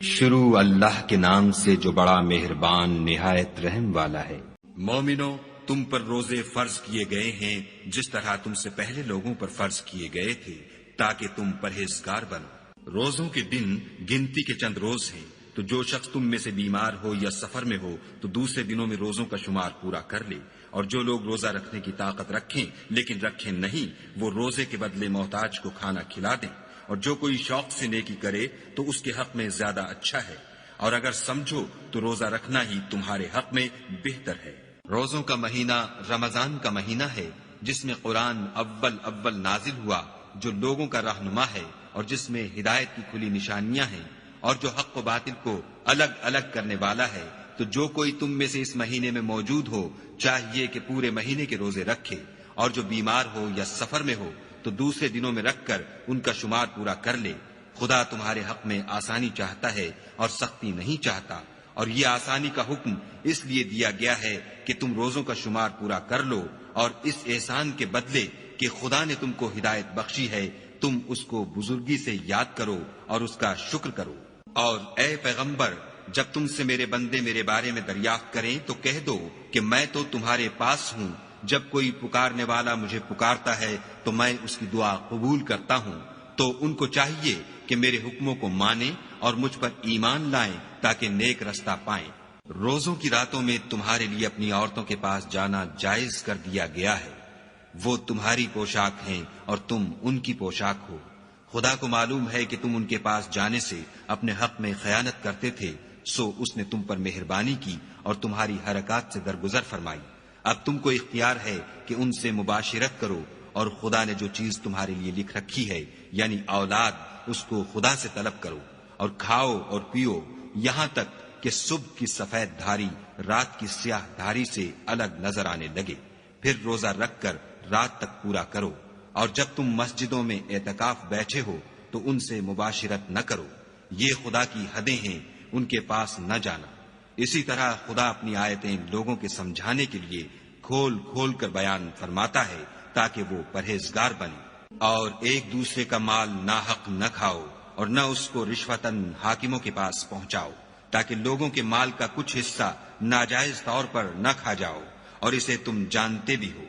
شروع اللہ کے نام سے جو بڑا مہربان نہایت رحم والا ہے۔ مومنو، تم پر روزے فرض کیے گئے ہیں جس طرح تم سے پہلے لوگوں پر فرض کیے گئے تھے تاکہ تم پرہیزگار بنو۔ روزوں کے دن گنتی کے چند روز ہیں، تو جو شخص تم میں سے بیمار ہو یا سفر میں ہو تو دوسرے دنوں میں روزوں کا شمار پورا کر لے، اور جو لوگ روزہ رکھنے کی طاقت رکھیں لیکن رکھیں نہیں، وہ روزے کے بدلے محتاج کو کھانا کھلا دیں، اور جو کوئی شوق سے نیکی کرے تو اس کے حق میں زیادہ اچھا ہے، اور اگر سمجھو تو روزہ رکھنا ہی تمہارے حق میں بہتر ہے۔ روزوں کا مہینہ رمضان کا مہینہ ہے جس میں قرآن اول نازل ہوا، جو لوگوں کا رہنما ہے اور جس میں ہدایت کی کھلی نشانیاں ہیں، اور جو حق و باطل کو الگ الگ کرنے والا ہے۔ تو جو کوئی تم میں سے اس مہینے میں موجود ہو چاہیے کہ پورے مہینے کے روزے رکھے، اور جو بیمار ہو یا سفر میں ہو تو دوسرے دنوں میں رکھ کر ان کا شمار پورا کر لے۔ خدا تمہارے حق میں آسانی چاہتا ہے اور سختی نہیں چاہتا، اور یہ آسانی کا حکم اس لیے دیا گیا ہے کہ تم روزوں کا شمار پورا کر لو، اور اس احسان کے بدلے کہ خدا نے تم کو ہدایت بخشی ہے تم اس کو بزرگی سے یاد کرو اور اس کا شکر کرو۔ اور اے پیغمبر، جب تم سے میرے بندے میرے بارے میں دریافت کریں تو کہہ دو کہ میں تو تمہارے پاس ہوں، جب کوئی پکارنے والا مجھے پکارتا ہے تو میں اس کی دعا قبول کرتا ہوں۔ تو ان کو چاہیے کہ میرے حکموں کو مانیں اور مجھ پر ایمان لائیں تاکہ نیک رستہ پائیں۔ روزوں کی راتوں میں تمہارے لیے اپنی عورتوں کے پاس جانا جائز کر دیا گیا ہے، وہ تمہاری پوشاک ہیں اور تم ان کی پوشاک ہو۔ خدا کو معلوم ہے کہ تم ان کے پاس جانے سے اپنے حق میں خیانت کرتے تھے، سو اس نے تم پر مہربانی کی اور تمہاری حرکات سے درگزر فرمائی۔ اب تم کو اختیار ہے کہ ان سے مباشرت کرو، اور خدا نے جو چیز تمہارے لیے لکھ رکھی ہے یعنی اولاد، اس کو خدا سے طلب کرو، اور کھاؤ اور پیو یہاں تک کہ صبح کی سفید دھاری رات کی سیاہ دھاری سے الگ نظر آنے لگے، پھر روزہ رکھ کر رات تک پورا کرو، اور جب تم مسجدوں میں اعتکاف بیٹھے ہو تو ان سے مباشرت نہ کرو، یہ خدا کی حدیں ہیں، ان کے پاس نہ جانا۔ اسی طرح خدا اپنی آیتیں لوگوں کے سمجھانے کے لیے کھول کھول کر بیان فرماتا ہے تاکہ وہ پرہیزگار بنے۔ اور ایک دوسرے کا مال ناحق نہ کھاؤ، اور نہ اس کو رشوتاً حاکموں کے پاس پہنچاؤ، تاکہ لوگوں کے مال کا کچھ حصہ ناجائز طور پر نہ کھا جاؤ، اور اسے تم جانتے بھی ہو۔